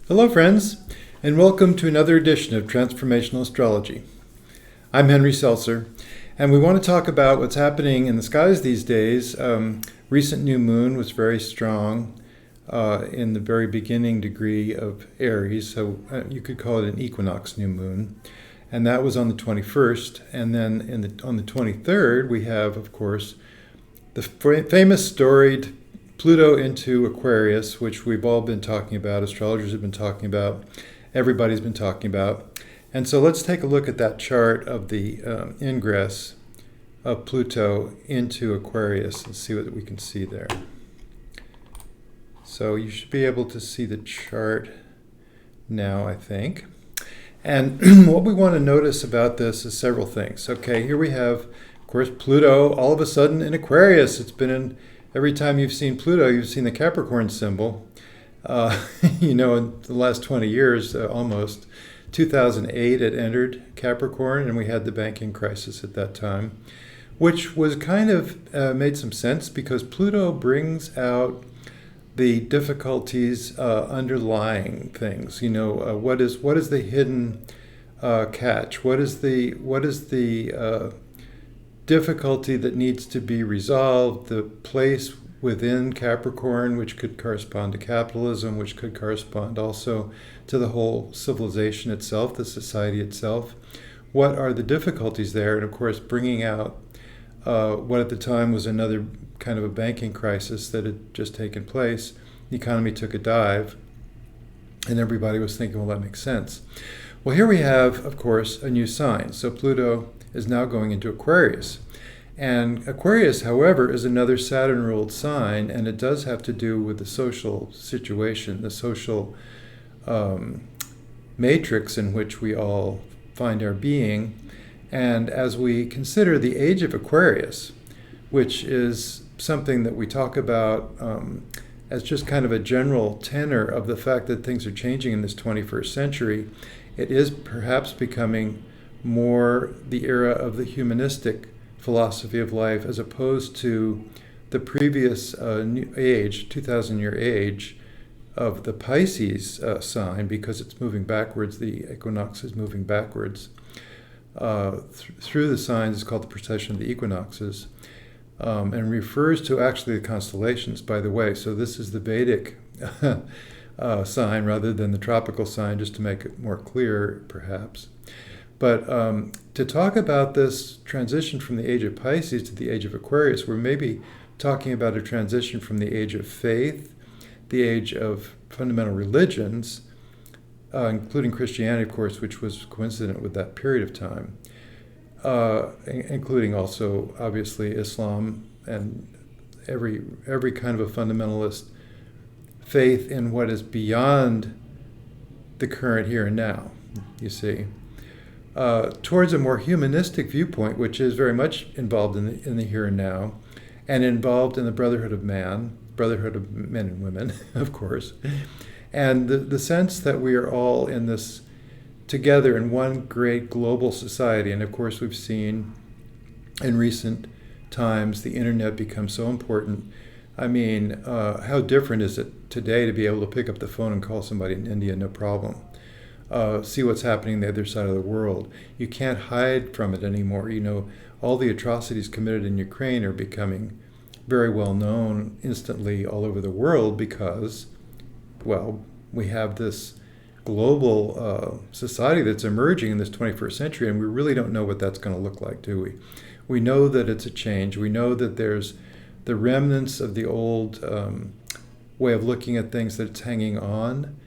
Hello, friends, and welcome to another edition of Transformational Astrology. I'm Henry Seltzer, and we want to talk about what's happening in the skies these days. Recent new moon was very strong in the very beginning degree of Aries, so you could call it an equinox new moon, and that was on the 21st. And then on the 23rd, we have, of course, the famous storied Pluto into Aquarius, which we've all been talking about, astrologers have been talking about, everybody's been talking about. And so let's take a look at that chart of the ingress of Pluto into Aquarius and see what we can see there. So you should be able to see the chart now, I think. And what we want to notice about this is several things. Okay, here we have, of course, Pluto all of a sudden in Aquarius. It's been in every time you've seen Pluto, you've seen the Capricorn symbol. In the last 20 years, almost. 2008, it entered Capricorn, and we had the banking crisis at that time, which was kind of made some sense because Pluto brings out the difficulties underlying things. What is the hidden catch? What is the difficulty that needs to be resolved, the place within Capricorn, which could correspond to capitalism, which could correspond also to the whole civilization itself, the society itself. What are the difficulties there? And of course, bringing out what at the time was another kind of a banking crisis that had just taken place. The economy took a dive, and everybody was thinking, well, that makes sense. Well, here we have, of course, a new sign. So Pluto is now going into Aquarius. And Aquarius, however, is another Saturn-ruled sign, and it does have to do with the social situation, the social matrix in which we all find our being. And as we consider the age of Aquarius, which is something that we talk about as just kind of a general tenor of the fact that things are changing in this 21st century, it is perhaps becoming more the era of the humanistic philosophy of life as opposed to the previous age, 2,000-year age of the Pisces sign, because it's moving backwards. The equinox is moving backwards through the signs. It's called the precession of the equinoxes, and refers to actually the constellations, by the way. So this is the Vedic sign rather than the tropical sign, just to make it more clear, perhaps. But to talk about this transition from the age of Pisces to the age of Aquarius, we're maybe talking about a transition from the age of faith, the age of fundamental religions, including Christianity, of course, which was coincident with that period of time, including also, obviously, Islam and every kind of a fundamentalist faith in what is beyond the current here and now, you see. Towards a more humanistic viewpoint, which is very much involved in the here and now, and involved in the brotherhood of men and women, of course, and the sense that we are all in this together in one great global society. And of course, we've seen in recent times the internet become so important. I mean, how different is it today to be able to pick up the phone and call somebody in India, no problem? See what's happening on the other side of the world. You can't hide from it anymore. All the atrocities committed in Ukraine are becoming very well known instantly all over the world because, well, we have this global society that's emerging in this 21st century, and we really don't know what that's going to look like, do we? We know that it's a change. We know that there's the remnants of the old way of looking at things that's hanging on.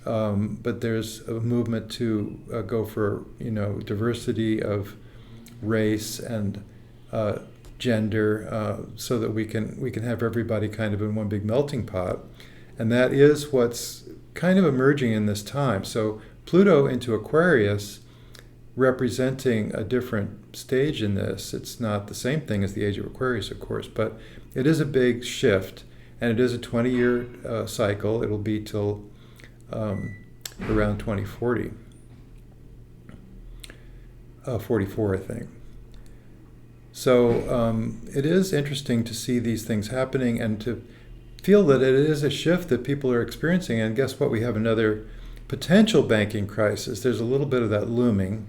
But there's a movement to go for diversity of race and gender, so that we can have everybody kind of in one big melting pot, and that is what's kind of emerging in this time. So Pluto into Aquarius, representing a different stage in this. It's not the same thing as the age of Aquarius, of course, but it is a big shift, and it is a 20-year cycle. It'll be till around 2040, 44, I think. So it is interesting to see these things happening and to feel that it is a shift that people are experiencing. And guess what? We have another potential banking crisis. There's a little bit of that looming.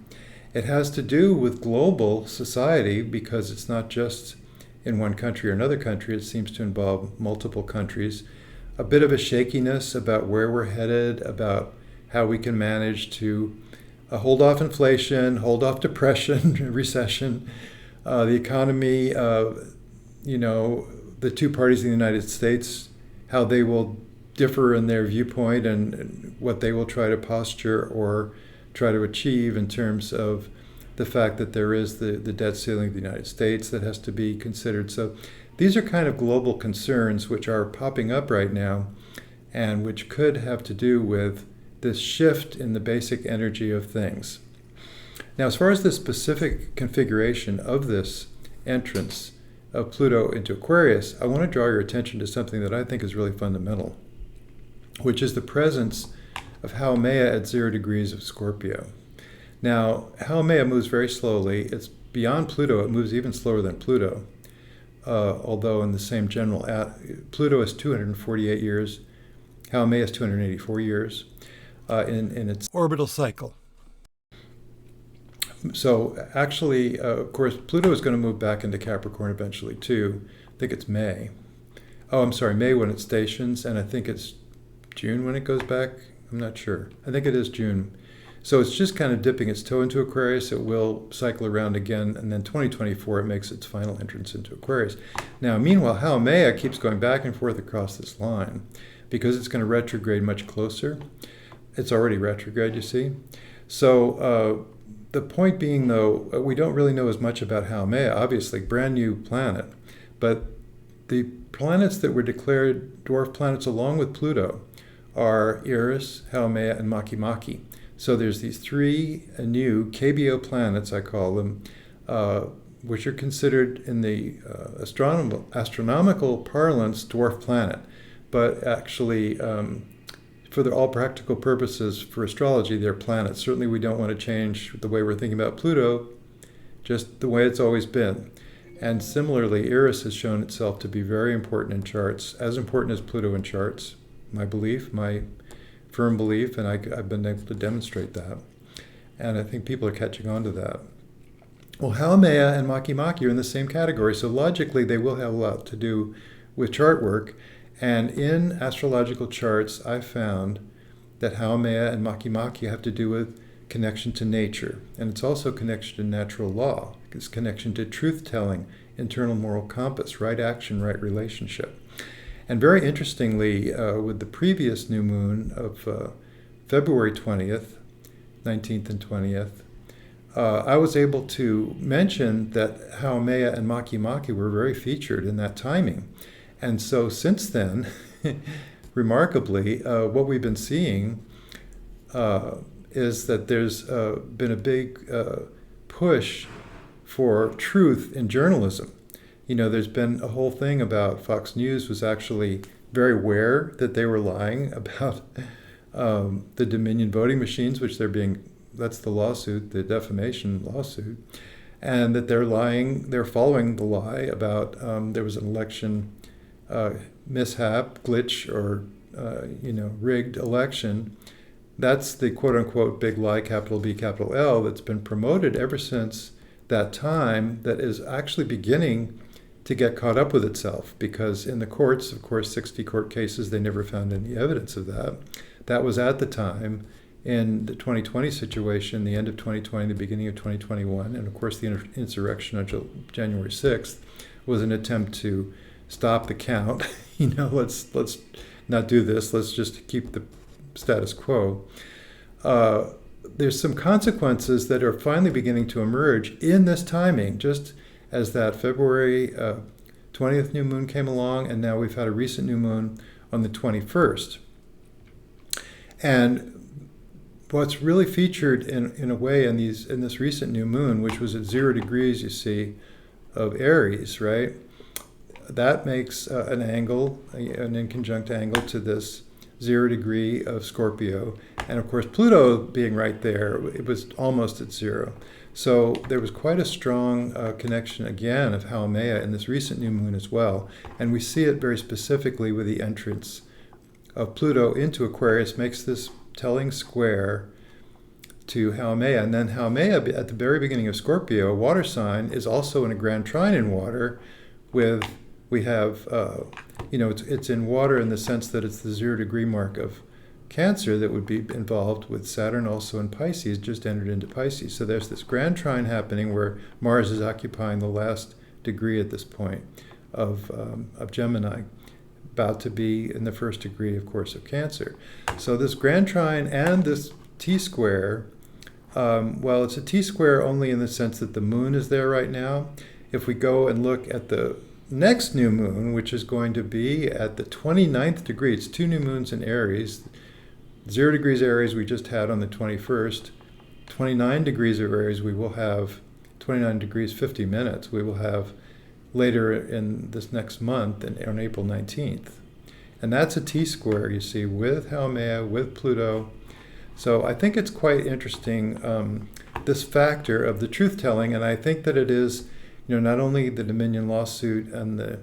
It has to do with global society because it's not just in one country or another country. It seems to involve multiple countries. A bit of a shakiness about where we're headed, about how we can manage to hold off inflation, hold off depression, recession, the economy, the two parties in the United States, how they will differ in their viewpoint and what they will try to posture or try to achieve in terms of the fact that there is the debt ceiling of the United States that has to be considered. So these are kind of global concerns which are popping up right now and which could have to do with this shift in the basic energy of things. Now, as far as the specific configuration of this entrance of Pluto into Aquarius, I want to draw your attention to something that I think is really fundamental, which is the presence of Haumea at 0 degrees of Scorpio. Now, Haumea moves very slowly. It's beyond Pluto. It moves even slower than Pluto, although in the same general... Pluto is 248 years. Haumea is 284 years in its orbital cycle. So actually, of course, Pluto is going to move back into Capricorn eventually too. I think it's May. Oh, I'm sorry, May when it stations, and I think it's June when it goes back. I'm not sure. I think it is June. So it's just kind of dipping its toe into Aquarius. It will cycle around again, and then 2024 it makes its final entrance into Aquarius. Now, meanwhile, Haumea keeps going back and forth across this line because it's going to retrograde much closer. It's already retrograde, you see. So the point being, though, we don't really know as much about Haumea, obviously, brand new planet. But the planets that were declared dwarf planets along with Pluto are Eris, Haumea, and Makemake. So there's these three new KBO planets, I call them, which are considered in the astronomical parlance dwarf planet. But actually, for all practical purposes, for astrology, they're planets. Certainly we don't want to change the way we're thinking about Pluto, just the way it's always been. And similarly, Eris has shown itself to be very important in charts, as important as Pluto in charts, my belief, my firm belief, and I've been able to demonstrate that. And I think people are catching on to that. Well, Haumea and Makemake are in the same category, so logically they will have a lot to do with chart work. And in astrological charts, I found that Haumea and Makemake have to do with connection to nature. And it's also connection to natural law. It's connection to truth-telling, internal moral compass, right action, right relationship. And very interestingly, with the previous new moon of February 20th, 19th and 20th, I was able to mention that Haumea and Makemake were very featured in that timing. And so since then, remarkably, what we've been seeing is that there's been a big push for truth in journalism. You know, there's been a whole thing about Fox News was actually very aware that they were lying about the Dominion voting machines, which that's the lawsuit, the defamation lawsuit, and that they're following the lie about there was an election mishap, glitch, or rigged election. That's the quote-unquote big lie, capital B, capital L, that's been promoted ever since that time, that is actually beginning to get caught up with itself, because in the courts, of course, 60 court cases, they never found any evidence of that. That was at the time in the 2020 situation, the end of 2020, the beginning of 2021, and of course the insurrection on January 6th was an attempt to stop the count. Let's not do this. Let's just keep the status quo. There's some consequences that are finally beginning to emerge in this timing, just as that February 20th new moon came along, and now we've had a recent new moon on the 21st. And what's really featured in a way in this recent new moon, which was at 0 degrees, you see, of Aries, right? That makes an angle, an inconjunct angle to this 0 degree of Scorpio. And of course, Pluto being right there, it was almost at 0. So there was quite a strong connection again of Haumea in this recent new moon as well. And we see it very specifically with the entrance of Pluto into Aquarius, makes this telling square to Haumea. And then Haumea, at the very beginning of Scorpio, a water sign, is also in a grand trine in water we have, it's in water in the sense that it's the 0 degree mark of Cancer that would be involved with Saturn also in Pisces, just entered into Pisces. So there's this grand trine happening where Mars is occupying the last degree at this point of Gemini, about to be in the first degree, of course, of Cancer. So this grand trine and this T-square, it's a T-square only in the sense that the moon is there right now. If we go and look at the next new moon, which is going to be at the 29th degree, it's 2 new moons in Aries. 0 degrees Aries we just had on the 21st. 29 degrees of Aries we will have, 29 degrees 50 minutes, we will have later in this next month on April 19th. And that's a T-square, you see, with Haumea, with Pluto. So I think it's quite interesting, this factor of the truth-telling, and I think that it is, not only the Dominion lawsuit and the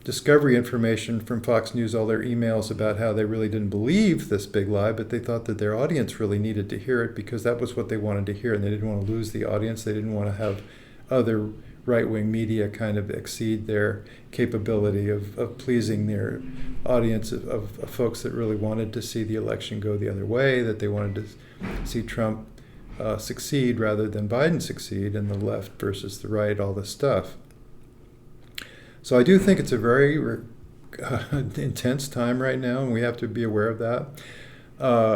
discovery information from Fox News, all their emails about how they really didn't believe this big lie, but they thought that their audience really needed to hear it because that was what they wanted to hear, and they didn't want to lose the audience. They didn't want to have other right-wing media kind of exceed their capability of pleasing their audience of folks that really wanted to see the election go the other way, that they wanted to see Trump succeed rather than Biden succeed, and the left versus the right, all this stuff. So I do think it's a very intense time right now, and we have to be aware of that.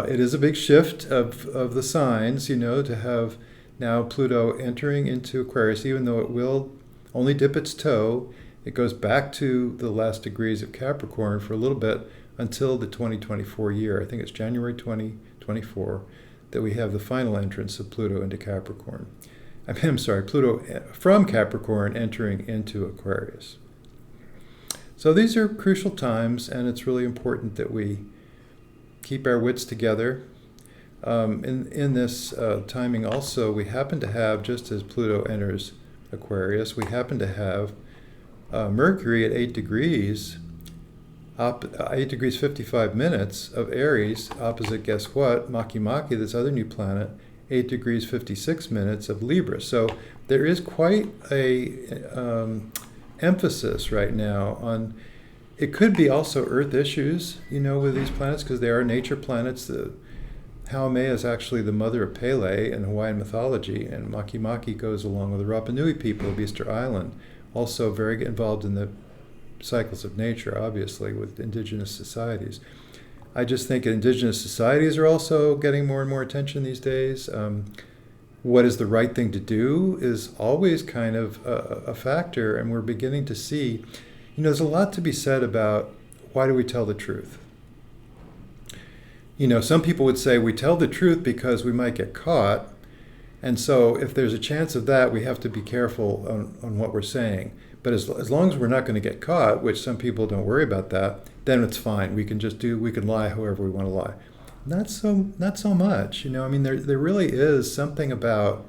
It is a big shift of the signs, to have now Pluto entering into Aquarius, even though it will only dip its toe. It goes back to the last degrees of Capricorn for a little bit until the 2024 year. I think it's January 2024 that we have the final entrance of Pluto into Capricorn. Pluto from Capricorn entering into Aquarius. So these are crucial times, and it's really important that we keep our wits together. In this timing also, we happen to have, just as Pluto enters Aquarius, we happen to have Mercury at 8 degrees 55 minutes of Aries, opposite, guess what, Maki, this other new planet, 8 degrees 56 minutes of Libra. So there is quite a emphasis right now on, it could be also Earth issues, with these planets, because they are nature planets. The Haumea is actually the mother of Pele in Hawaiian mythology, and Maki goes along with the Rapa Nui people of Easter Island, also very involved in the cycles of nature, obviously, with indigenous societies. I just think indigenous societies are also getting more and more attention these days. What is the right thing to do is always kind of a factor, and we're beginning to see, there's a lot to be said about why do we tell the truth. Some people would say we tell the truth because we might get caught, and so if there's a chance of that, we have to be careful on what we're saying. But as long as we're not going to get caught, which some people don't worry about that, then it's fine. We can lie however we want to lie. Not so much. There really is something about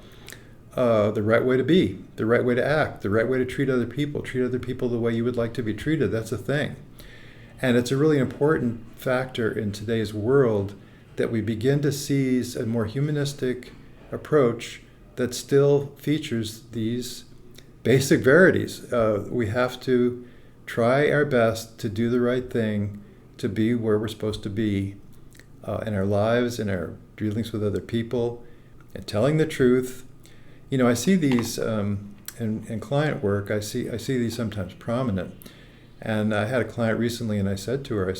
the right way to be, the right way to act, the right way to treat other people the way you would like to be treated. That's a thing. And it's a really important factor in today's world that we begin to seize a more humanistic approach that still features these basic verities. We have to try our best to do the right thing, to be where we're supposed to be in our lives, in our dealings with other people, and telling the truth. I see these in client work. I see these sometimes prominent. And I had a client recently, and I said to her,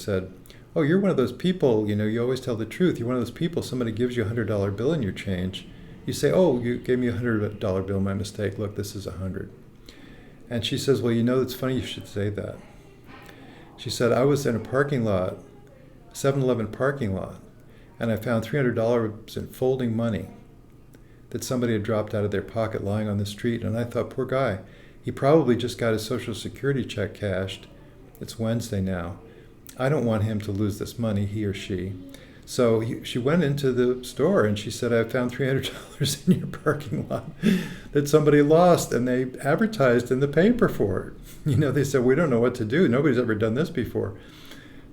"Oh, you're one of those people. You always tell the truth. You're one of those people. Somebody gives you $100 bill in your change. You say, 'Oh, you gave me a $100 bill. My mistake. Look, this is $100.'" And she says, "Well, it's funny you should say that." She said, "I was in a parking lot, 7-Eleven parking lot, and I found $300 in folding money that somebody had dropped out of their pocket lying on the street. And I thought, poor guy, he probably just got his Social Security check cashed. It's Wednesday now. I don't want him to lose this money, he or she." So she went into the store and she said, "I found $300 in your parking lot that somebody lost," and they advertised in the paper for it. They said, "We don't know what to do. Nobody's ever done this before."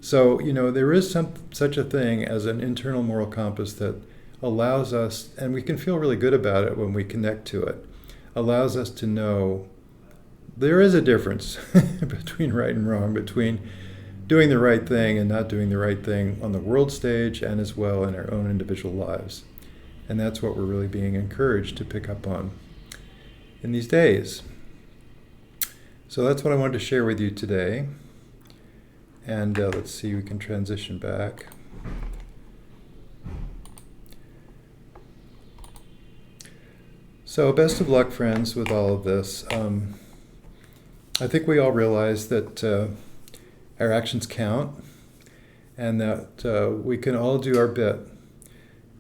So, there is such a thing as an internal moral compass that allows us, and we can feel really good about it when we connect to it, allows us to know there is a difference between right and wrong, between doing the right thing and not doing the right thing on the world stage and as well in our own individual lives. And that's what we're really being encouraged to pick up on in these days. So that's what I wanted to share with you today. And let's see, we can transition back. So best of luck, friends, with all of this. I think we all realize that our actions count and that we can all do our bit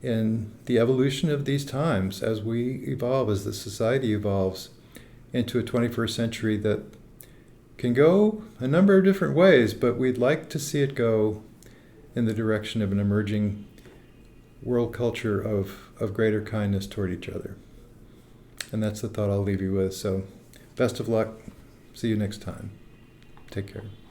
in the evolution of these times as we evolve, as the society evolves into a 21st century that can go a number of different ways, but we'd like to see it go in the direction of an emerging world culture of greater kindness toward each other. And that's the thought I'll leave you with. So best of luck. See you next time. Take care.